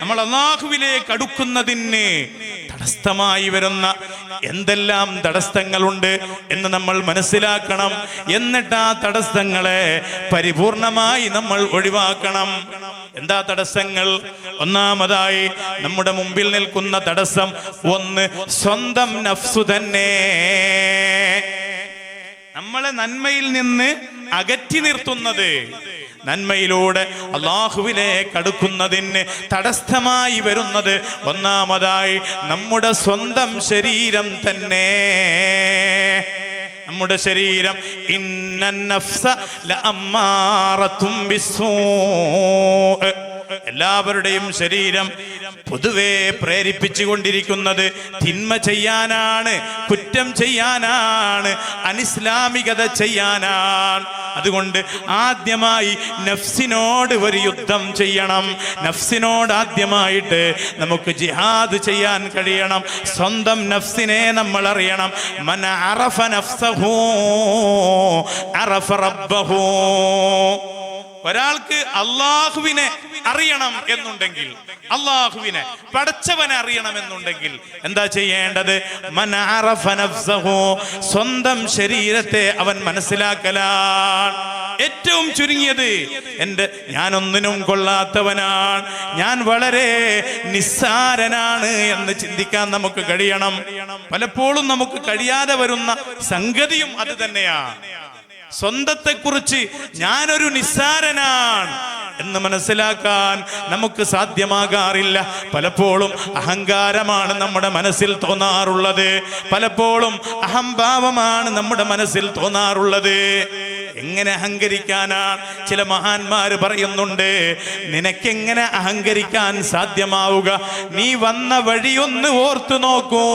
നമ്മൾ അല്ലാഹുവിലേക്ക് അടുക്കുന്നതിന് തടസ്സമായി വരുന്ന എന്തെല്ലാം തടസ്സങ്ങളുണ്ട് എന്ന് നമ്മൾ മനസ്സിലാക്കണം. എന്നിട്ട് ആ തടസ്സങ്ങളെ പരിപൂർണമായി നമ്മൾ ഒഴിവാക്കണം. എന്താ തടസ്സങ്ങൾ? ഒന്നാമതായി നമ്മുടെ മുമ്പിൽ നിൽക്കുന്ന തടസ്സം ഒന്ന് സ്വന്തം നഫ്സു തന്നെ. നമ്മളെ നന്മയിൽ നിന്ന് അകറ്റി നിർത്തുന്നത്, നന്മയിലൂടെ അല്ലാഹുവിലേക്ക് അടുക്കുന്നതിന് തടസ്സമായി വരുന്നത് ഒന്നാമതായി നമ്മുടെ സ്വന്തം ശരീരം തന്നെ. നമ്മുടെ ശരീരം ഇന്നൻ നഫ്സ ലഅമ്മാറത്തും ബിസ്സൂ, എല്ലാവരുടെയും ശരീരം പൊതുവെ പ്രേരിപ്പിച്ചുകൊണ്ടിരിക്കുന്നത് തിന്മ ചെയ്യാനാണ്, കുറ്റം ചെയ്യാനാണ്, അനിസ്ലാമികത ചെയ്യാനാണ്. അതുകൊണ്ട് ആദ്യമായി നഫ്സിനോട് ഒരു യുദ്ധം ചെയ്യണം. നഫ്സിനോട് ആദ്യമായിട്ട് നമുക്ക് ജിഹാദ് ചെയ്യാൻ കഴിയണം. സ്വന്തം നഫ്സിനെ നമ്മൾ അറിയണം. മൻ അറഫ നഫ്സഹു അറഫ റബ്ബഹു. ഒരാൾക്ക് അല്ലാഹുവിനെ അറിയണം എന്നുണ്ടെങ്കിൽ, അല്ലാഹുവിനെ പടച്ചവനെ അറിയണമെന്നുണ്ടെങ്കിൽ എന്താ ചെയ്യേണ്ടത്? മൻ അറഫ നഫ്സഹു, സ്വന്തം ശരീരത്തെ അവൻ മനസ്സിലാക്കലാണ്. ഏറ്റവും ചുരുങ്ങിയത് ഞാനൊന്നിനും കൊള്ളാത്തവനാണ്, ഞാൻ വളരെ നിസ്സാരനാണ് എന്ന് ചിന്തിക്കാൻ നമുക്ക് കഴിയണം. പലപ്പോഴും നമുക്ക് കഴിയാതെ വരുന്ന സംഗതിയും അത് തന്നെയാണ്. സ്വന്തത്തെക്കുറിച്ച് ഞാനൊരു നിസ്സാരനാണ് എന്ന് മനസ്സിലാക്കാൻ നമുക്ക് സാധ്യമാകാറില്ല. പലപ്പോഴും അഹങ്കാരമാണ് നമ്മുടെ മനസ്സിൽ തോന്നാറുള്ളത്, പലപ്പോഴും അഹംഭാവമാണ് നമ്മുടെ മനസ്സിൽ തോന്നാറുള്ളത്. എങ്ങനെ അഹങ്കരിക്കാനാണ്? ചില മഹാന്മാര് പറയുന്നുണ്ട്, നിനക്കെങ്ങനെ അഹങ്കരിക്കാൻ സാധ്യമാവുക? നീ വന്ന വഴിയൊന്ന് ഓർത്തു നോക്കൂ.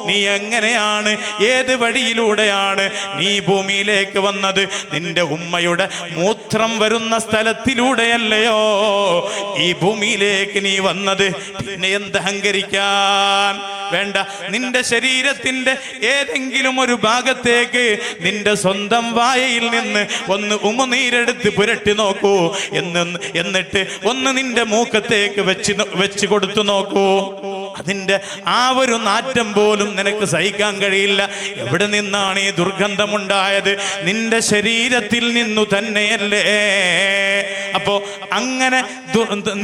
നീ എങ്ങനെയാണ്, ഏത് വഴിയിലൂടെയാണ് നീ ഭൂമിയിലേക്ക് വന്നത്? നിന്റെ ഉമ്മയുടെ മൂത്രം വരുന്ന സ്ഥലത്തിലൂടെയല്ലയോ ഈ ഭൂമിയിലേക്ക് നീ വന്നത്? പിന്നെ എന്ത് അഹങ്കരിക്കാൻ? വേണ്ട. നിന്റെ ശരീരത്തിന്റെ ഏതെങ്കിലും ഒരു ഭാഗത്തേക്ക് നിന്റെ സ്വന്തം വായയിൽ നിന്ന് ഒന്ന് ഉമിനീരെടുത്ത് പുരട്ടി നോക്കൂ. എന്നിട്ട് ഒന്ന് നിന്റെ മൂക്കത്തേക്ക് വെച്ച് കൊടുത്തു നോക്കൂ. അതിന്റെ ആ ഒരു നാറ്റം പോലും നിനക്ക് സഹിക്കാൻ കഴിയില്ല. എവിടെ നിന്നാണ് ഈ ദുർഗന്ധമുണ്ടായത്? നിന്റെ ശരീരത്തിൽ നിന്നു തന്നെയല്ലേ? അപ്പോ അങ്ങനെ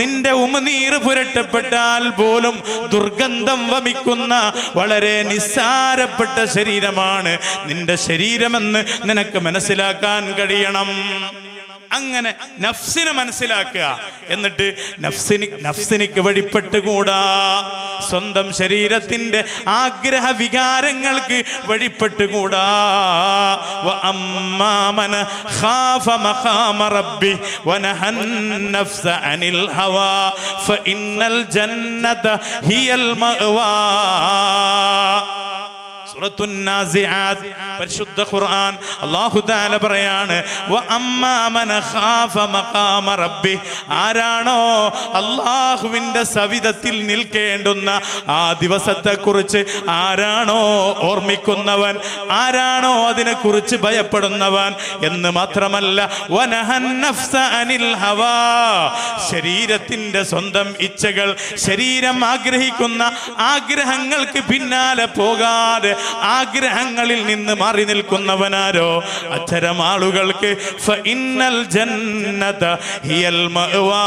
നിന്റെ ഉമിനീർ പുരട്ടപ്പെട്ടാൽ പോലും ദുർഗന്ധം വമിക്കുന്ന വളരെ നിസ്സാരപ്പെട്ട ശരീരമാണ് നിന്റെ ശരീരമെന്ന് നിനക്ക് മനസ്സിലാക്കാൻ കഴിയണം. അങ്ങനെ നഫ്സിനെ മനസ്സിലാക്കുക. എന്നിട്ട് നഫ്സിനിക്ക് വഴിപ്പെട്ടുകൂടാ. സ്വന്തം ശരീരത്തിന്റെ ആഗ്രഹ വികാരങ്ങൾക്ക് വഴിപ്പെട്ടുകൂടാ. വഅമ്മാ മൻ ഖാഫ മഖാമ റബ്ബി വനഹൻ നഫ്സ അനിൽ ഹവാ ഫഇന്നൽ ജന്നത ഹിയൽ മഅവാ. സൂറത്തുൻ നാസിആത്ത് പരിശുദ്ധ ഖുർആൻ അല്ലാഹു തആല പറയാണ്, വഅമ്മാ മൻ ഖാഫ മഖാമ റബ്ബി. ആരാണോ അല്ലാഹുവിന്റെ സവിധത്തിൽ നിൽക്കേണ്ടുന്ന ആ ദിവസത്തെക്കുറിച്ച് ആരാണോ ഓർമ്മിക്കുന്നവൻ, ആരാണോ അതിനെക്കുറിച്ച് ഭയപ്പെടുന്നവൻ എന്ന് മാത്രമല്ല, വനഹൻ നഫ്സ അനിൽ ഹവാ, ശരീരത്തിന്റെ സ്വന്തം ഇച്ഛകൾ, ശരീരം ആഗ്രഹിക്കുന്ന ആഗ്രഹങ്ങൾക്ക് പിന്നാലെ പോകാതെ ആഗ്രഹങ്ങളിൽ നിന്ന് മാറി നിൽക്കുന്നവനാരോ അത്തരം ആളുകൾക്ക് ഫഇന്നൽ ജന്നത ഹിയൽ മഅവാ,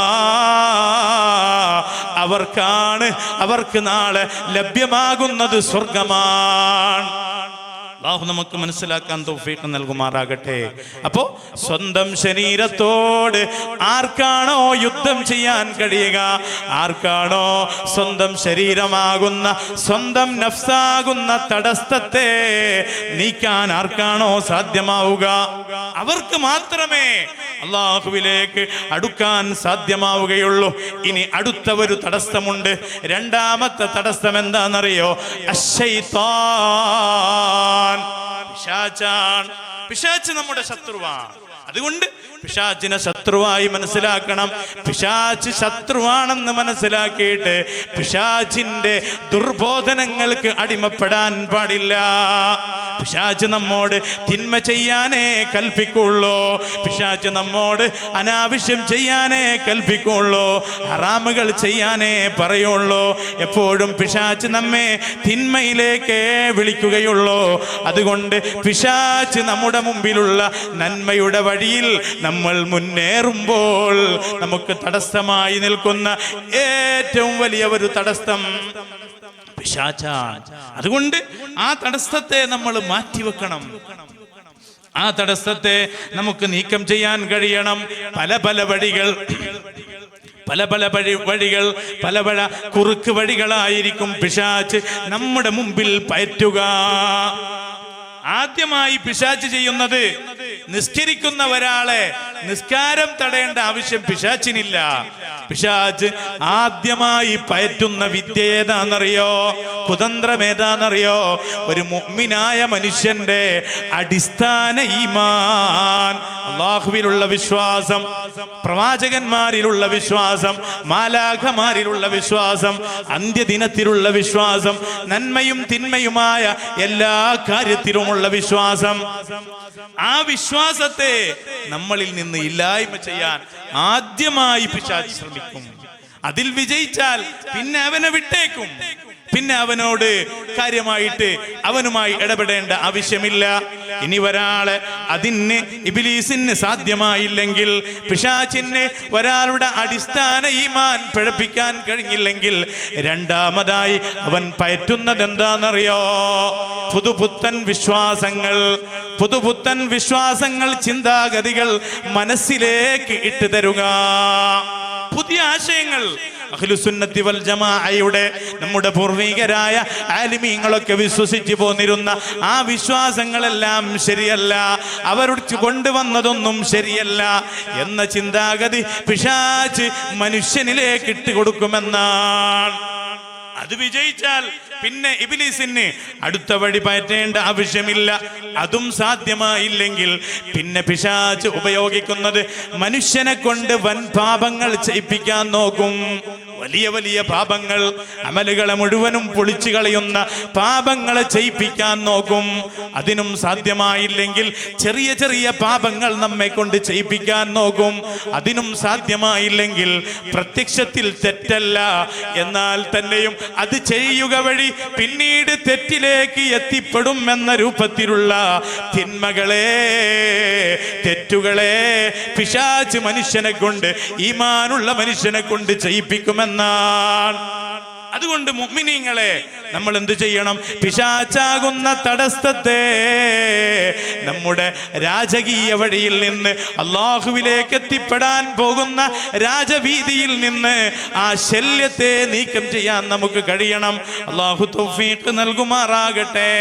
അവർക്ക് നാളെ ലഭ്യമാകുന്നത് സ്വർഗമാണ്. അല്ലാഹു നമുക്ക് മനസ്സിലാക്കാൻ തൗഫീഖ് നൽകുമാറാകട്ടെ. അപ്പോ സ്വന്തം ശരീരത്തോട് ആർക്കാണോ യുദ്ധം ചെയ്യാൻ കഴിയുക, ആർക്കാണോ സ്വന്തം ശരീരമാകുന്ന, സ്വന്തം നഫ്സാകുന്ന തടസ്സത്തെ നീക്കാൻ ആർക്കാണോ സാധ്യമാവുക, അവർക്ക് മാത്രമേ അല്ലാഹുവിലേക്ക് അടുക്കാൻ സാധ്യമാവുകയുള്ളൂ. ഇനി അടുത്ത ഒരു തടസ്സമുണ്ട്. രണ്ടാമത്തെ തടസ്സം എന്താണെന്നറിയോ? അശ്ശൈത്താൻ, പിശാചാണ്. പിശാച് നമ്മുടെ ശത്രുവാണ്. അതുകൊണ്ട് പിശാചിനെ ശത്രുവായി മനസ്സിലാക്കണം. പിശാച് ശത്രുവാണെന്ന് മനസ്സിലാക്കിയിട്ട് പിശാചിന്റെ ദുർബോധനങ്ങൾക്ക് അടിമപ്പെടാൻ പാടില്ല. പിശാച് നമ്മോട് തിന്മ ചെയ്യാനേ കൽപ്പിക്കുള്ളൂ. പിശാച് നമ്മോട് അനാവശ്യം ചെയ്യാനേ കൽപ്പിക്കുള്ളൂ. ഹറാമുകൾ ചെയ്യാനേ പറയുള്ളൂ. എപ്പോഴും പിശാച് നമ്മെ തിന്മയിലേക്ക് വിളിക്കുകയുള്ളൂ. അതുകൊണ്ട് പിശാച് നമ്മുടെ മുമ്പിലുള്ള നന്മയുടെ വഴിയിൽ നമ്മൾ മുന്നേറുമ്പോൾ നമുക്ക് തടസ്സമായി നിൽക്കുന്ന ഏറ്റവും വലിയ ഒരു തടസ്സം പിശാചാണ്. അതുകൊണ്ട് ആ തടസ്സത്തെ നമ്മൾ മാറ്റിവെക്കണം. ആ തടസ്സത്തെ നമുക്ക് നീക്കം ചെയ്യാൻ കഴിയണം. പല പല വഴികൾ പല പല കുറുക്ക് വഴികളായിരിക്കും പിശാച് നമ്മുടെ മുമ്പിൽ പയറ്റുക. ആദ്യമായി പിശാച് ചെയ്യുന്നത്, നിസ്കരിക്കുന്ന ഒരാളെ നിസ്കാരം തടയേണ്ട ആവശ്യം പിശാചിനില്ല. പിശാച് ആദ്യമായി പയറ്റുന്ന വിദ്യ ഏതാണെന്നറിയോ? കുതന്ത്രം ഏതാണെന്നറിയോ? ഒരു മുഅ്മിനായ മനുഷ്യന്റെ അടിസ്ഥാന ഈമാൻ, അല്ലാഹുവിലുള്ള വിശ്വാസം, പ്രവാചകന്മാരിലുള്ള വിശ്വാസം, മാലാഖമാരിലുള്ള വിശ്വാസം, അന്ത്യദിനത്തിലുള്ള വിശ്വാസം, നന്മയും തിന്മയുമായ എല്ലാ കാര്യത്തിലുമുള്ള വിശ്വാസം. ആ വിശ്വാസത്തെ നമ്മളിൽ നിന്ന് ഇല്ലായ്മ ചെയ്യാൻ ആദ്യമായി പിശാച് ശ്രമിക്കും. അതിൽ വിജയിച്ചാൽ പിന്നെ അവനെ വിട്ടേക്കും. പിന്നെ അവനോട് കാര്യമായിട്ട് അവനുമായി ഇടപെടേണ്ട ആവശ്യമില്ല. ഇനി ഒരാളെ അതിന് ഇബ്ലീസിന് സാധ്യമായില്ലെങ്കിൽ, പിശാചിന് ഒരാളുടെ അടിസ്ഥാന ഈമാൻ പിഴപ്പിക്കാൻ കഴിഞ്ഞില്ലെങ്കിൽ, രണ്ടാമതായി അവൻ പയറ്റുന്നത് എന്താണെന്നറിയോ? പുതുപുത്തൻ വിശ്വാസങ്ങൾ, ചിന്താഗതികൾ മനസ്സിലേക്ക് ഇട്ടു തരുക. പുതിയ ആശയങ്ങൾ. അഹ്ലുസുന്നത്തി വൽ ജമാഅയുടെ നമ്മുടെ പൂർവികരായ ആലിമീങ്ങളൊക്കെ വിശ്വസിച്ചു പോന്നിരുന്ന ആ വിശ്വാസങ്ങളെല്ലാം ശരിയല്ല, അവരുടെ കൊണ്ടുവന്നതൊന്നും ശരിയല്ല എന്ന ചിന്താഗതി പിശാച് മനുഷ്യനിലേക്ക് ഇട്ടുകൊടുക്കുമെന്നാണ്. അത് വിജയിച്ചാൽ പിന്നെ ഇബ്ലീസിന് അടുത്ത വഴി പയറ്റേണ്ട ആവശ്യമില്ല. അതും സാധ്യമായില്ലെങ്കിൽ പിന്നെ പിശാച് ഉപയോഗിക്കുന്നത് മനുഷ്യനെ കൊണ്ട് വൻ പാപങ്ങൾ ചെയ്യിപ്പിക്കാൻ നോക്കും. വലിയ വലിയ പാപങ്ങൾ, അമലുകളെ മുഴുവനും പൊളിച്ചു കളയുന്ന പാപങ്ങളെ ചെയ്യിപ്പിക്കാൻ നോക്കും. അതിനും സാധ്യമായില്ലെങ്കിൽ ചെറിയ ചെറിയ പാപങ്ങൾ നമ്മെ കൊണ്ട് ചെയ്യിപ്പിക്കാൻ നോക്കും. അതിനും സാധ്യമായില്ലെങ്കിൽ പ്രത്യക്ഷത്തിൽ തെറ്റല്ല എന്നാൽ തന്നെയും അത് ചെയ്യുക വഴി പിന്നീട് തെറ്റിലേക്ക് എത്തിപ്പെടും എന്ന രൂപത്തിലുള്ള തിന്മകളെ, തെറ്റുകളെ പിശാച് മനുഷ്യനെ കൊണ്ട്, ഈമാനുള്ള മനുഷ്യനെ കൊണ്ട് ചെയ്യിപ്പിക്കുമെന്നാണ്. അതുകൊണ്ട് മുഅ്മിനീങ്ങളെ, നമ്മൾ എന്ത് ചെയ്യണം? പിശാചാകുന്ന തടസ്സത്തെ നമ്മുടെ രാജകീയ വഴിയിൽ നിന്ന്, അല്ലാഹുവിലേക്ക് എത്തിപ്പെടാൻ പോകുന്ന രാജവീതിയിൽ നിന്ന് ആ ശല്യത്തെ നീക്കം ചെയ്യാൻ നമുക്ക് കഴിയണം. അല്ലാഹു തൗഫീഖ് നൽകുമാറാകട്ടെ.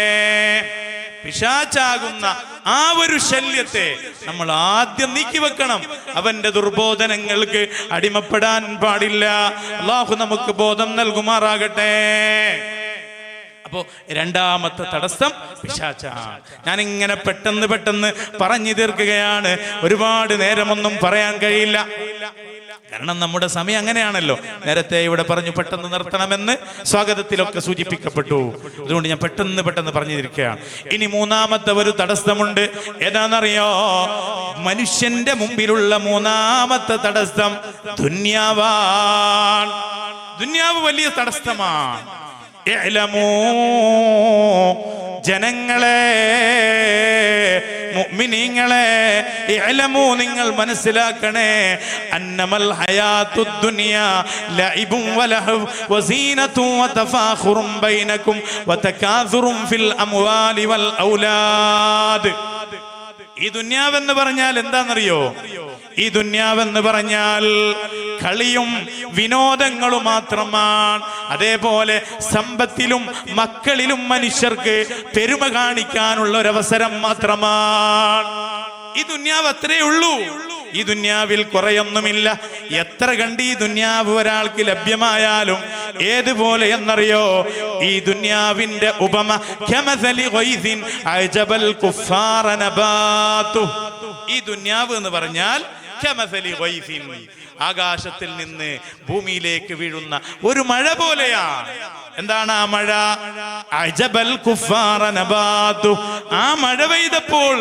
പിശാചാകുന്ന ആ ഒരു ശല്യത്തെ നമ്മൾ ആദ്യം നീക്കി വെക്കണം. അവന്റെ ദുർബോധനങ്ങൾക്ക് അടിമപ്പെടാൻ പാടില്ല. അല്ലാഹു നമുക്ക് ബോധം നൽകുമാറാകട്ടെ. അപ്പോ രണ്ടാമത്തെ തടസ്സം പിശാചാണ്. ഞാനിങ്ങനെ പെട്ടെന്ന് പറഞ്ഞു തീർക്കുകയാണ്. ഒരുപാട് നേരമൊന്നും പറയാൻ കഴിയില്ല. കാരണം നമ്മുടെ സമയം അങ്ങനെയാണല്ലോ. നേരത്തെ ഇവിടെ പറഞ്ഞു പെട്ടെന്ന് നിർത്തണമെന്ന് സ്വാഗതത്തിലൊക്കെ സൂചിപ്പിക്കപ്പെട്ടു. അതുകൊണ്ട് ഞാൻ പെട്ടെന്ന് പറഞ്ഞിരിക്കുകയാണ്. ഇനി മൂന്നാമത്തെ ഒരു തടസ്സമുണ്ട്. ഏതാണെന്നറിയോ? മനുഷ്യന്റെ മുമ്പിലുള്ള മൂന്നാമത്തെ തടസ്സം ദുന്യാവാണ്. ദുന്യാവ് വലിയ തടസ്സമാണ്. ജനങ്ങളെ, മുഅ്മിനീങ്ങളെ, ഇഅ്ലമൂ, നിങ്ങൾ മനസ്സിലാക്കണേ, അന്നമൽ ഹയാത്തുദ് ദുനിയാ ലഇബുൻ വലഹു വസീനതുൻ വതഫാഖുറുൻ ബൈനകും വതകാസുറുൻ ഫിൽ അംവാലി വൽ ഔലാദ്. ഈ ദുന്യാവെന്ന് പറഞ്ഞാൽ എന്താണെന്നറിയോ? ഈ ദുന്യാവെന്ന് പറഞ്ഞാൽ കളിയും വിനോദങ്ങളും മാത്രമാണ്. അതേപോലെ സമ്പത്തിലും മക്കളിലും മനുഷ്യർക്ക് പെരുമ കാണിക്കാനുള്ള ഒരവസരം മാത്രമാണ്. ഈ ദുന്യാവ് അത്രേ ഉള്ളൂ. ഈ ദുന്യാവിൽ കുറയൊന്നുമില്ല. എത്ര കണ്ട് ഈ ദുന്യാവ് ഒരാൾക്ക് ലഭ്യമായാലും ഏതുപോലെ എന്നറിയോ? ഈ ദുന്യാവിന്റെ ഉപമ കമസലി ഗൈസിൻ അജബൽ കുഫാറ നബാതു. ഈ ദുനിയാവ് എന്ന് പറഞ്ഞാൽ കമസലി ഗൈസിൻ, ആകാശത്തിൽ നിന്ന് ഭൂമിയിലേക്ക് വീഴുന്ന ഒരു മഴ പോലെയാണ്. എന്താണ് ആ മഴ? അജബൽ കുഫാറ നബാതു. ആ മഴ പെയ്തപ്പോൾ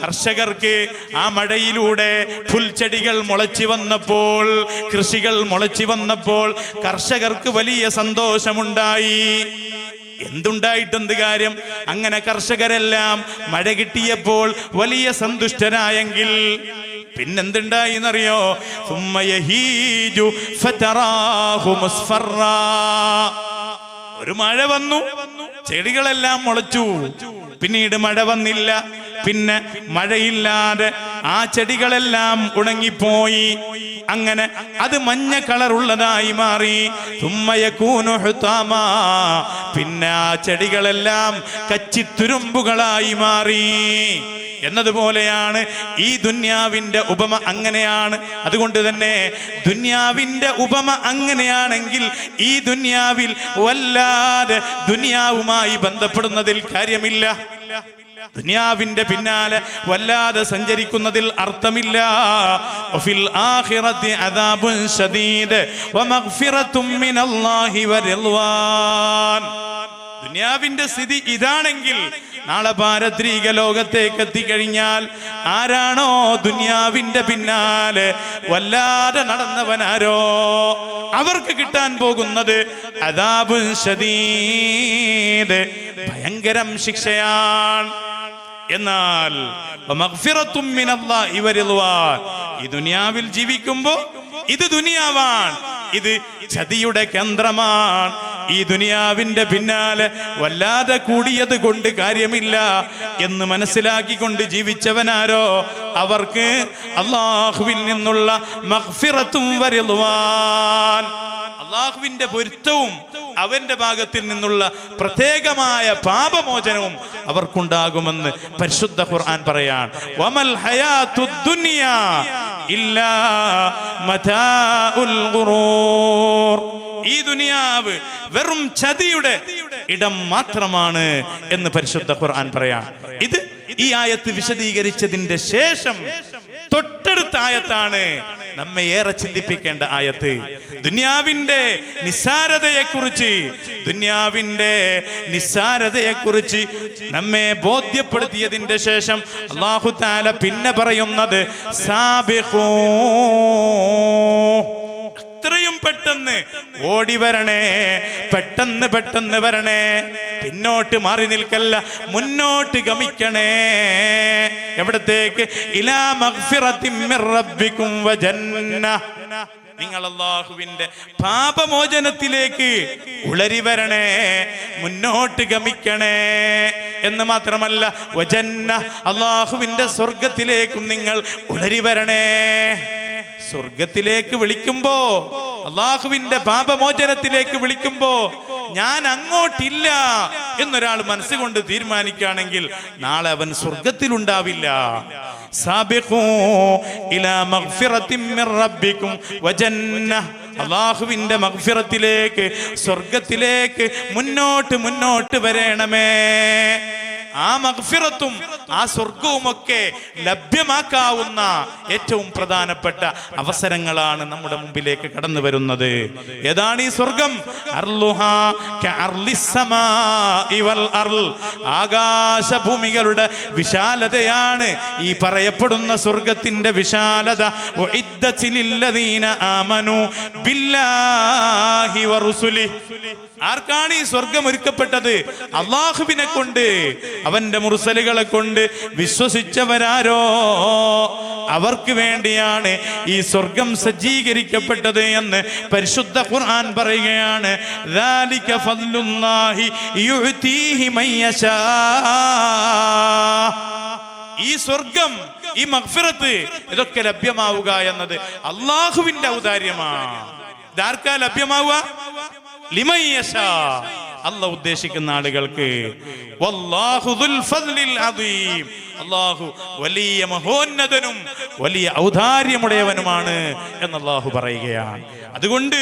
കർഷകർക്ക് ആ മഴയിലൂടെ പുൽച്ചെടികൾ മുളച്ചു വന്നപ്പോൾ, കൃഷികൾ മുളച്ചു വന്നപ്പോൾ കർഷകർക്ക് വലിയ സന്തോഷമുണ്ടായി. എന്തുണ്ടായിട്ടെന്ത് കാര്യം? അങ്ങനെ കർഷകരെല്ലാം മഴ കിട്ടിയപ്പോൾ വലിയ സന്തുഷ്ടരായെങ്കിൽ പിന്നെന്തുണ്ടായി എന്നറിയോ? ഒരു മഴ വന്നു, ചെടികളെല്ലാം മുളച്ചു. പിന്നീട് മഴ വന്നില്ല, പിന്നെ മഴയില്ലാതെ ആ ചെടികളെല്ലാം ഉണങ്ങിപ്പോയി. അങ്ങനെ അത് മഞ്ഞ കളറുള്ളതായി മാറി. പിന്നെ ആ ചെടികളെല്ലാം കച്ചിത്തുരുമ്പുകളായി മാറി എന്നതുപോലെയാണ് ഈ ദുന്യാവിന്റെ ഉപമ. അങ്ങനെയാണ്. അതുകൊണ്ട് തന്നെ ദുന്യാവിന്റെ ഉപമ അങ്ങനെയാണെങ്കിൽ ഈ ദുന്യാവിൽ വല്ലാതെ ദുനിയാവുമായി ബന്ധപ്പെടുന്നതിൽ കാര്യമില്ല. ദുനിയാവിന്റെ പിന്നാലെ വല്ലാതെ സഞ്ചരിക്കുന്നതിൽ അർത്ഥമില്ല. വഫിൽ ആഖിറതി അദാബുൻ ശദീദ് വമഗ്ഫിറത്തും മിനല്ലാഹി വറിദ്വാൻ. ദുനിയാവിന്റെ സ്ഥിതി ഇതാണെങ്കിൽ നാളെ പാരത്രിക ലോകത്തേക്ക് എത്തിക്കഴിഞ്ഞാൽ ആരാണോ ദുനിയാവിന്റെ പിന്നാലെ വല്ലാതെ നടന്നവനാരോ അവർക്ക് കിട്ടാൻ പോകുന്നത് അദാബുൻ ശദീദ്, ഭയങ്കരം ശിക്ഷയാണ്. എന്നാൽ മഗ്ഫിറത്തും മിനല്ലാഹി വറിദ്വാൻ, ഈ ദുനിയാവിൽ ജീവിക്കുമ്പോ ഇത് ദുനിയാവാണ്, ഇത് ചതിയുടെ കേന്ദ്രമാണ്. ഈ ദുനിയാവിന്റെ പിന്നാലെ വല്ലാതെ കൂടിയത് കൊണ്ട് കാര്യമില്ല എന്ന് മനസ്സിലാക്കിക്കൊണ്ട് ജീവിച്ചവനാരോ അവർക്ക് അല്ലാഹുവിൽ നിന്നുള്ള മഗ്ഫിറത്തും വറിദ്വാൻ, അല്ലാഹുവിന്റെ പൊരുത്തവും അവന്റെ ഭാഗത്തിൽ നിന്നുള്ള പ്രത്യേകമായ പാപമോചനവും അവർക്കുണ്ടാകുമെന്ന് പരിശുദ്ധ ഖുർആൻ പറയാണ്. വമൽ ഹയാത്തുദ് ദുനിയാ ഇല്ലാ മതാഉൽ ഗുറൂർ. ഈ ദുനിയാവ് വെറും ചതിയുടെ ഇടം മാത്രമാണ് എന്ന് പരിശുദ്ധ ഖുർആൻ പറയാം. ഇത് ഈ ആയത്ത് വിശദീകരിച്ചതിന്റെ ശേഷം തൊട്ടടുത്ത ആയത്താണ് നമ്മെ ഏറെ ചിന്തിപ്പിക്കേണ്ട ആയത്ത്. ദുനിയാവിന്റെ നിസ്സാരതയെക്കുറിച്ച് നമ്മെ ബോധ്യപ്പെടുത്തിയതിന്റെ ശേഷം അല്ലാഹു തആല പിന്നെ പറയുന്നത് സാബിഖൂ, എത്രയും പെട്ടെന്ന് ഓടി വരണേ, പെട്ടെന്ന് വരണേ, പിന്നോട്ട് മാറി നിൽക്കല്ല, മുന്നോട്ട് ഗമിക്കണേ. എവിടത്തേക്ക്? ഇലാ മഗ്ഫിറത്തിൻ മിർ റബ്ബിക്കും വജന്ന, നിങ്ങൾ അല്ലാഹുവിന്റെ പാപമോചനത്തിലേക്ക് ഉളരി വരണേ, മുന്നോട്ട് ഗമിക്കണേ എന്ന് മാത്രമല്ല വജന്ന, അല്ലാഹുവിന്റെ സ്വർഗത്തിലേക്കും നിങ്ങൾ ഉളരി വരണേ. സ്വർഗത്തിലേക്ക് വിളിക്കുമ്പോ, അല്ലാഹുവിന്റെ പാപമോചനത്തിലേക്ക് വിളിക്കുമ്പോ ഞാൻ അങ്ങോട്ടില്ല എന്നൊരാൾ മനസ്സുകൊണ്ട് തീരുമാനിക്കുകയാണെങ്കിൽ നാളെ അവൻ സ്വർഗത്തിലുണ്ടാവില്ല. സാബിഖൂ ഇലാ മഗ്ഫിറത്തിൻ മിർ റബ്ബിക്കും വജന്ന, അല്ലാഹുവിന്റെ മഗ്ഫിറത്തിലേക്ക്, സ്വർഗത്തിലേക്ക് മുന്നോട്ട് വരണമേ. ആ മഗ്ഫിറത്തും ആ സ്വർഗവുമൊക്കെ ലഭ്യമാക്കാവുന്ന ഏറ്റവും പ്രധാനപ്പെട്ട അവസരങ്ങളാണ് നമ്മുടെ മുമ്പിലേക്ക് കടന്നു വരുന്നത്. ഏതാണ് ഈ സ്വർഗം? അർളുഹാ കഅർളിസ്സമാഇ വൽ അർൾ, ആകാശഭൂമികളുടെ വിശാലതയാണ് ഈ പറയപ്പെടുന്ന സ്വർഗത്തിന്റെ വിശാലത. ഉഇദ്ദത് ലില്ലദീന ആമനൂ ബില്ലാഹി വറുസുലിഹി, ആർക്കാണ് ഈ സ്വർഗം ഒരുക്കപ്പെട്ടത്? അല്ലാഹുവിനെ കൊണ്ട്, അവന്റെ മുർസലുകളെ കൊണ്ട് വിശ്വസിച്ചവരാരോ അവർക്ക് വേണ്ടിയാണ് ഈ സ്വർഗം സജ്ജീകരിക്കപ്പെട്ടത് എന്ന് പരിശുദ്ധ ഖുർആൻ പറയുകയാണ്. ദാലിക ഫദ്ലുല്ലാഹി യുഅ്തീഹി മയ്യശാ, ഈ സ്വർഗം, ഈ മഗ്ഫിറത്ത്, ഇതൊക്കെ ലഭ്യമാവുക എന്നത് അല്ലാഹുവിന്റെ ഔദാര്യമാണ്. ഇതാർക്കാ ലഭ്യമാവുക? ലിമൻ യശാ, അല്ലാഹു ഉദ്ദേശിക്കുന്ന ആളുകൾക്ക്. വല്ലാഹു ദുൽ ഫദ്ലിൽ അദീം, അല്ലാഹു വലിയ മഹോന്നതനും വലിയ ഔദാര്യമുടയവനുമാണ് എന്ന് അല്ലാഹു പറയുകയാണ്. അതുകൊണ്ട്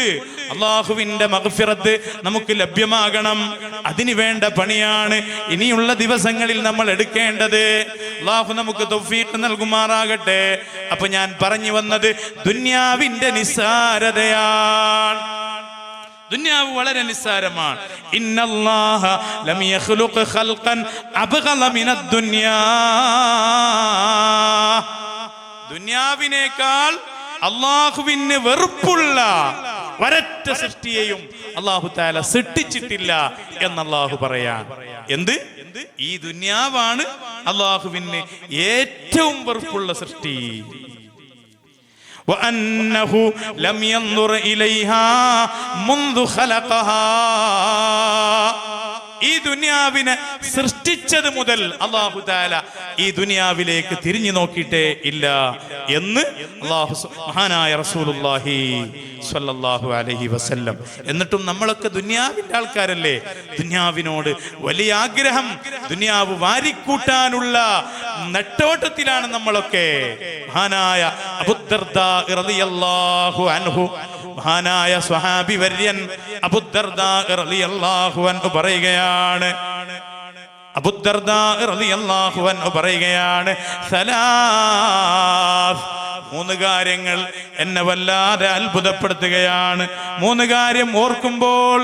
അല്ലാഹുവിന്റെ മഗ്ഫിറത്ത് നമുക്ക് ലഭ്യമാകണം. അതിനു വേണ്ട പണിയാണ് ഇനിയുള്ള ദിവസങ്ങളിൽ നമ്മൾ എടുക്കേണ്ടത്. അല്ലാഹു നമുക്ക് തൗഫീഖ് നൽകുമാറാകട്ടെ. അപ്പൊ ഞാൻ പറഞ്ഞു വന്നത് ദുനിയാവിന്റെ നിസ്സാരതയാണ്. ദുനിയാവ് വളരെ നിസ്സാരമാണ്. ഇന്നല്ലാഹ ലം യഖ്ലുഖ് ഖൽഖൻ അബ്ഗള മിനദ് ദുനിയാ. ദുനിയാവിനേക്കാൾ അല്ലാഹുവിന് വെറുപ്പുള്ള ഒരൊറ്റ സൃഷ്ടിയെയും അല്ലാഹു തആല സൃഷ്ടിച്ചിട്ടില്ല എന്ന് അല്ലാഹു പറയാൻ. എന്ത്? ഈ ദുനിയാവാണ് അല്ലാഹുവിന് ഏറ്റവും വെറുപ്പുള്ള സൃഷ്ടി. وأنه لم ينظر إليها منذ خلقها. ഈ ദുനിയാവിനെ സൃഷ്ടിച്ചത് മുതൽ അല്ലാഹു തആല ഈ ദുനിയാവിലേക്ക് തിരിഞ്ഞു നോക്കിയിട്ടേ ഇല്ല എന്ന് മഹാനായ റസൂലുള്ളാഹി സ്വല്ലല്ലാഹു അലൈഹി വസല്ലം. എന്നിട്ടും നമ്മളൊക്കെ ദുനിയാവിന്റെ ആൾക്കാരല്ലേ? ദുനിയാവിനോട് വലിയ ആഗ്രഹം, ദുനിയാവ് വാരിക്കൂട്ടാനുള്ള നെട്ടോട്ടത്തിലാണ് നമ്മളൊക്കെ. മഹാനായ അബൂദർദാ റളിയല്ലാഹു അൻഹു, മഹാനായ സ്വഹാബി വര്യൻ അബൂദർദാ റളിയല്ലാഹു അൻഹു പറയുകയാണ്, അബൂദർദാ റളിയല്ലാഹു അൻഹു പറയുകയാണ്, സലാസ്, 3 കാര്യങ്ങൾ എന്നെ വല്ലാതെ അത്ഭുതപ്പെടുത്തുകയാണ്. 3 കാര്യം ഓർക്കുമ്പോൾ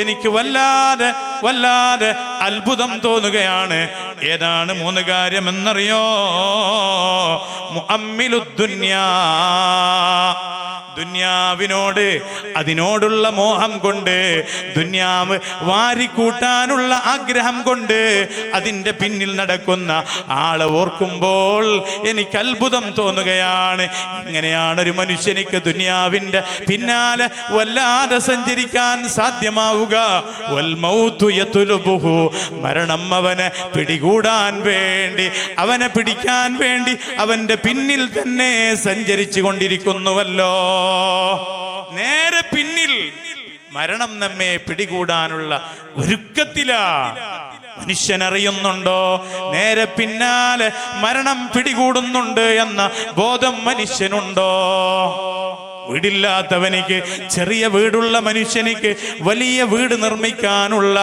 എനിക്ക് വല്ലാതെ അത്ഭുതം തോന്നുകയാണ്. ഏതാണ് 3 കാര്യം എന്നറിയോ? മുഅമ്മിലുദ് ദുനിയാ. ദുനിയാവിനോട്, അതിനോടുള്ള മോഹം കൊണ്ട്, ദുനിയാവ് വാരിക്കൂട്ടാനുള്ള ആഗ്രഹം കൊണ്ട് അതിൻ്റെ പിന്നിൽ നടക്കുന്ന ആളെ ഓർക്കുമ്പോൾ എനിക്ക് അത്ഭുതം തോന്നുകയാണ്. ഇങ്ങനെയാണ് ഒരു മനുഷ്യനിക്ക് ദുനിയാവിൻ്റെ പിന്നാലെ വല്ലാതെ സഞ്ചരിക്കാൻ സാധ്യമാവുക. വൽ മൗതു യത്ലുബുഹു. മരണം അവനെ പിടികൂടാൻ വേണ്ടി, അവനെ പിടിക്കാൻ വേണ്ടി അവന്റെ പിന്നിൽ തന്നെ സഞ്ചരിച്ചു കൊണ്ടിരിക്കുന്നുവല്ലോ. നേരെ പിന്നിൽ മരണം നമ്മെ പിടികൂടാനുള്ള ഒരുക്കത്തിലാ. മനുഷ്യൻ അറിയുന്നുണ്ടോ നേരെ പിന്നാലെ മരണം പിടികൂടുന്നുണ്ട് എന്ന ബോധം മനുഷ്യനുണ്ടോ? വീടില്ലാത്തവനിക്ക്, ചെറിയ വീടുള്ള മനുഷ്യനിക്ക് വലിയ വീട് നിർമ്മിക്കാനുള്ള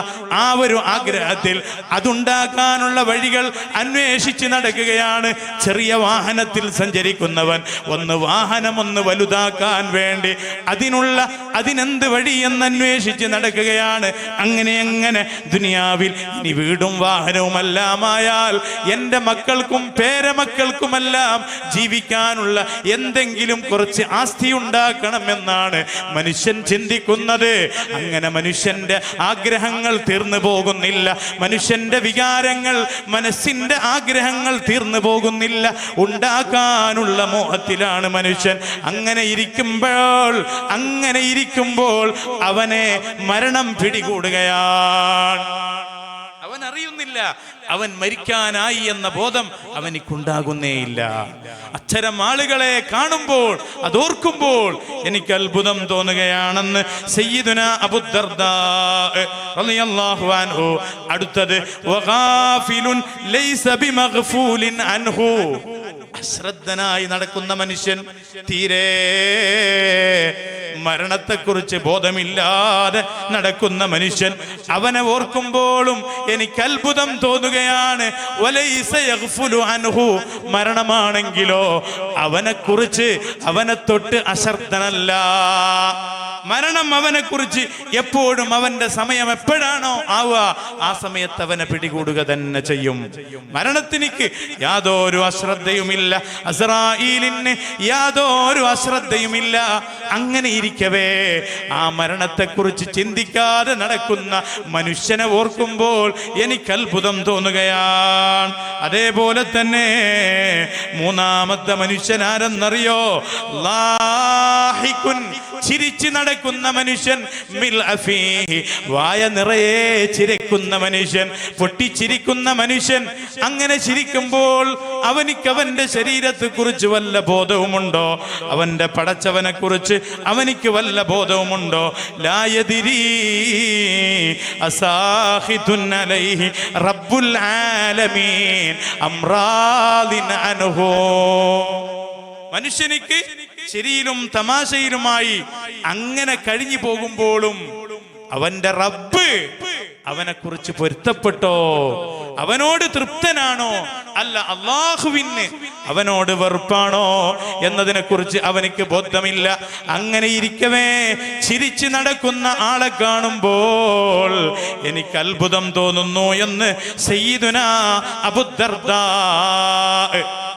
ആ ഒരു ആഗ്രഹത്തിൽ അതുണ്ടാക്കാനുള്ള വഴികൾ അന്വേഷിച്ച് നടക്കുകയാണ്. ചെറിയ വാഹനത്തിൽ സഞ്ചരിക്കുന്നവൻ വാഹനം വലുതാക്കാൻ വേണ്ടി അതിനെന്ത് വഴി എന്ന് അന്വേഷിച്ച് നടക്കുകയാണ്. അങ്ങനെ ദുനിയാവിൽ ഇനി വീടും വാഹനവുമെല്ലാമായാൽ എൻ്റെ മക്കൾക്കും പേരമക്കൾക്കുമെല്ലാം ജീവിക്കാനുള്ള എന്തെങ്കിലും കുറച്ച് ആസ്തി ഉണ്ടാക്കണമെന്നാണ് മനുഷ്യൻ ചിന്തിക്കുന്നത്. അങ്ങനെ മനുഷ്യന്റെ ആഗ്രഹങ്ങൾ തീർന്നു പോകുന്നില്ല, മനുഷ്യന്റെ വികാരങ്ങൾ, മനസ്സിന്റെ ആഗ്രഹങ്ങൾ തീർന്നു പോകുന്നില്ല. ഉണ്ടാക്കാനുള്ള മോഹത്തിലാണ് മനുഷ്യൻ. അങ്ങനെ ഇരിക്കുമ്പോൾ അവനെ മരണം പിടികൂടുകയാണ്. അവൻ അറിയുന്നില്ല അവൻ മരിക്കാനായി എന്ന ബോധം അവനിക്കുണ്ടാകുന്നേയില്ല. അത്തരം ആളുകളെ കാണുമ്പോൾ, അതോർക്കുമ്പോൾ എനിക്ക് അത്ഭുതം തോന്നുകയാണെന്ന് സയ്യിദുനാ അബൂദർദാ റളിയല്ലാഹു അൻഹു. അടുത്തത് വഗാഫിലുൻ ലൈസ ബിമഗ്ഫൂലിൻ അൻഹു. അശ്രദ്ധനായി നടക്കുന്ന മനുഷ്യൻ, തീരെ മരണത്തെക്കുറിച്ച് ബോധമില്ലാതെ നടക്കുന്ന മനുഷ്യൻ, അവനെ ഓർക്കുമ്പോഴും എനിക്ക് അത്ഭുതം തോന്നുകയാണ്. വലൈസ യഗ്ഫുലു അൻഹു. മരണമാണെങ്കിലോ അവനെ തൊട്ട് അശ്രദ്ധനല്ല. മരണം അവനെ കുറിച്ച് എപ്പോഴും അവന്റെ സമയം എപ്പോഴാണോ ആവുക ആ സമയത്ത് അവനെ പിടികൂടുക തന്നെ ചെയ്യും. മരണത്തിനിക്ക് യാതൊരു അശ്രദ്ധയുമില്ല, അസ്രായീലിന് യാതൊരു അശ്രദ്ധയുമില്ല. അങ്ങനെ ഇരിക്കവേ ആ മരണത്തെക്കുറിച്ച് ചിന്തിക്കാതെ നടക്കുന്ന മനുഷ്യനെ ഓർക്കുമ്പോൾ എനിക്ക് അത്ഭുതം തോന്നുകയാണ്. അതേപോലെ തന്നെ 3ാമത്തെ മനുഷ്യൻ ആരെന്നറിയോ? ലാഹികുൻ. ചിരിച്ചു നടക്കുന്ന മനുഷ്യൻ, വായ നിറയെ ചിരിക്കുന്ന മനുഷ്യൻ, പൊട്ടിച്ചിരിക്കുന്ന മനുഷ്യൻ. അങ്ങനെ ചിരിക്കുമ്പോൾ അവന്റെ ശരീരത്തെ കുറിച്ച് വല്ല ബോധവുമുണ്ടോ? അവന്റെ പടച്ചവനെ കുറിച്ച് അവനിക്ക് വല്ല ബോധവുമുണ്ടോ? ലായദിരി അസാഖിതുൻ അലൈഹി റബ്ബുൽ ആലമീൻ അംറാദിൻ അൻഹു. മനുഷ്യനിക്ക് ശരിയിലും തമാശയിലുമായി അങ്ങനെ കഴിഞ്ഞു പോകുമ്പോഴും അവന്റെ റബ്ബ് അവനെ കുറിച്ച് പൊരുത്തപ്പെട്ടോ, അവനോട് തൃപ്തനാണോ, അല്ല അള്ളാഹുവിന് അവനോട് വെറുപ്പാണോ എന്നതിനെ കുറിച്ച് അവനിക്ക് ബോധമില്ല. അങ്ങനെ ഇരിക്കവേ ചിരിച്ചു നടക്കുന്ന ആളെ കാണുമ്പോൾ എനിക്ക് അത്ഭുതം തോന്നുന്നു എന്ന് സയ്യിദുനാ അബൂദർദാ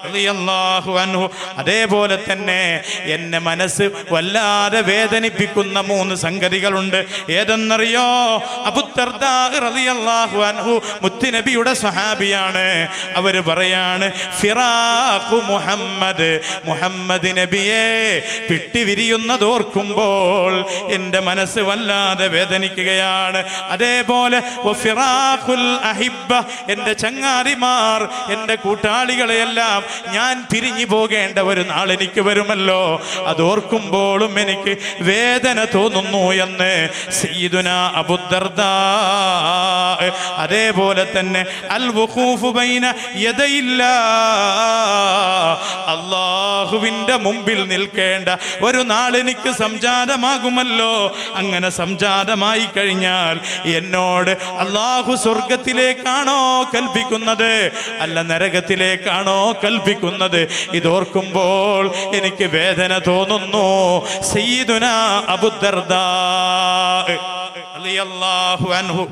റളിയല്ലാഹു അൻഹു. അതേപോലെ തന്നെ എന്നെ മനസ്സ് വല്ലാതെ വേദനിപ്പിക്കുന്ന 3 സംഗതികളുണ്ട്. ഏതെന്നറിയോ? അബൂദർദാ റളിയല്ലാഹു അൻഹു മുത്തുനബിയുടെ സ്വഹാബിയാണ്. അവർ പറയാണ്, ഫിറാഖു മുഹമ്മദ്, മുഹമ്മദ് നബിയെ പിട്ടിവിരിയുന്നത് ഓർക്കുമ്പോൾ എൻ്റെ മനസ്സ് വല്ലാതെ വേദനിക്കുകയാണ്. അതേപോലെ വഫിറാഖുൽ അഹിബ്ബ, എൻ്റെ ചങ്ങാതിമാർ, എൻ്റെ കൂട്ടാളികളെയെല്ലാം ഞാൻ പിരിഞ്ഞു പോകേണ്ട ഒരു നാൾ എനിക്ക് വരുമല്ലോ, അതോർക്കുമ്പോഴും എനിക്ക് വേദന തോന്നുന്നു എന്ന് സയ്യിദുനാ അബൂദർദാ. അതേപോലെ തന്നെ അൽ വുഖൂഫു ബൈന യദയില്ലാ, അല്ലാഹുവിൻ്റെ മുമ്പിൽ നിൽക്കേണ്ട ഒരു നാൾ എനിക്ക് സംജാതമാകുമല്ലോ. അങ്ങനെ സംജാതമായി കഴിഞ്ഞാൽ എന്നോട് അല്ലാഹു സ്വർഗത്തിലേക്കാണോ കൽപ്പിക്കുന്നത് അല്ല നരകത്തിലേക്കാണോ കൽപ്പിക്കുന്നത്? ഇതോർക്കുമ്പോൾ എനിക്ക് വേദന തോന്നുന്നു. സയ്യിദുനാ അബൂദർദാ റളിയല്ലാഹു അൻഹു.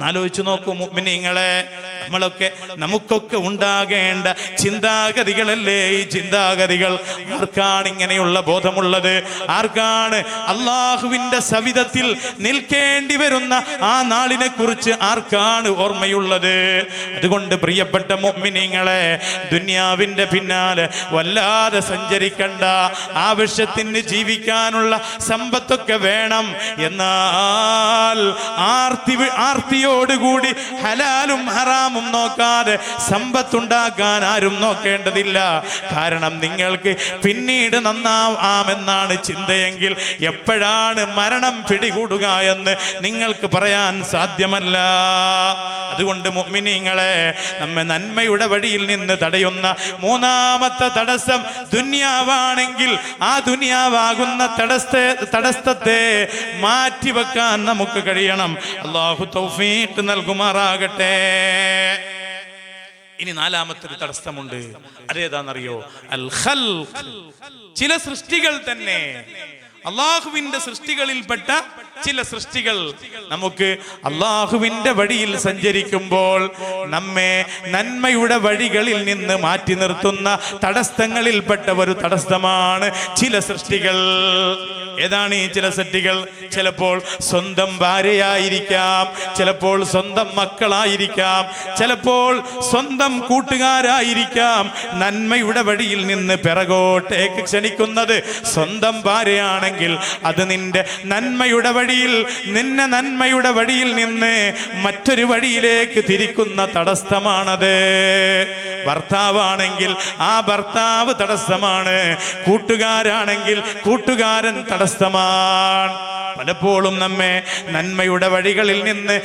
ആലോചിച്ചു നോക്കൂ മുഅ്മിനീങ്ങളെ, നമുക്കൊക്കെ ഉണ്ടാകേണ്ട ചിന്താഗതികളല്ലേ ഈ ചിന്താഗതികൾ? ആർക്കാണ് ഇങ്ങനെയുള്ള ബോധമുള്ളത്? ആർക്കാണ് അള്ളാഹുവിന്റെ സവിധത്തിൽ നിൽക്കേണ്ടി വരുന്ന ആ നാളിനെ കുറിച്ച് ആർക്കാണ് ഓർമ്മയുള്ളത്? അതുകൊണ്ട് പ്രിയപ്പെട്ട മുഅ്മിനീങ്ങളെ, ദുനിയാവിന്റെ പിന്നാലെ വല്ലാതെ സഞ്ചരിക്കണ്ട. ആവശ്യത്തിന് ജീവിക്കാനുള്ള സമ്പത്തൊക്കെ വേണം, എന്നാൽ ആർത്തിയോടുകൂടി ഹലാലും ഹറാമും നോക്കാതെ സമ്പത്തുണ്ടാക്കാൻ ആരും നോക്കേണ്ടതില്ല. കാരണം നിങ്ങൾക്ക് പിന്നീട് നന്നാവാമെന്നാണ് ചിന്തയെങ്കിൽ എപ്പോഴാണ് മരണം പിടികൂടുക എന്ന് നിങ്ങൾക്ക് പറയാൻ സാധ്യമല്ല. അതുകൊണ്ട് മുഅ്മിനീങ്ങളെ, നമ്മെ നന്മയുടെ വഴിയിൽ നിന്ന് തടയുന്ന 3ാമത്തെ തടസ്സം ദുനിയാവാണെങ്കിൽ ആ ദുനിയാവാകുന്ന തടസ്സത്തെ മാറ്റിവെക്കാൻ നമുക്ക് കഴിയണം. അല്ലാഹു തൗഫീഖ് നൽകുമാറാകട്ടെ. ഇനി 4ാമത്തെ ഒരു തടസ്സമുണ്ട്. അതേതാണെന്നറിയോ? അൽ ഖൽഖ്. ചില സൃഷ്ടികൾ തന്നെ, അള്ളാഹുവിന്റെ സൃഷ്ടികളിൽപ്പെട്ട ചില സൃഷ്ടികൾ നമുക്ക് അള്ളാഹുവിന്റെ വഴിയിൽ സഞ്ചരിക്കുമ്പോൾ നമ്മെ നന്മയുടെ വഴികളിൽ നിന്ന് മാറ്റി നിർത്തുന്ന തടസ്സങ്ങളിൽപ്പെട്ട ഒരു തടസ്സമാണ് ചില സൃഷ്ടികൾ. ഏതാണ് ഈ ചില സൃഷ്ടികൾ? ചിലപ്പോൾ സ്വന്തം ഭാര്യയായിരിക്കാം, ചിലപ്പോൾ സ്വന്തം മക്കളായിരിക്കാം, ചിലപ്പോൾ സ്വന്തം കൂട്ടുകാരായിരിക്കാം. നന്മയുടെ വഴിയിൽ നിന്ന് പിറകോട്ടേക്ക് ക്ഷണിക്കുന്നത് സ്വന്തം ഭാര്യയാണെങ്കിൽ അത് നിന്നെ നന്മയുടെ വഴിയിൽ നിന്ന് മറ്റൊരു വഴിയിലേക്ക് തിരിക്കുന്ന തടസ്സമാണത്. ഭർത്താവാണെങ്കിൽ ആ ഭർത്താവ് തടസ്സമാണ്, കൂട്ടുകാരാണെങ്കിൽ കൂട്ടുകാരൻ തടസ്സമാണ്. പലപ്പോഴും നമ്മെ നന്മയുടെ വഴികളിൽ നിന്ന്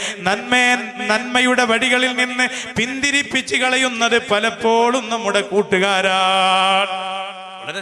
പിന്തിരിപ്പിച്ച് കളയുന്നത് പലപ്പോഴും നമ്മുടെ കൂട്ടുകാരാണ്. വളരെ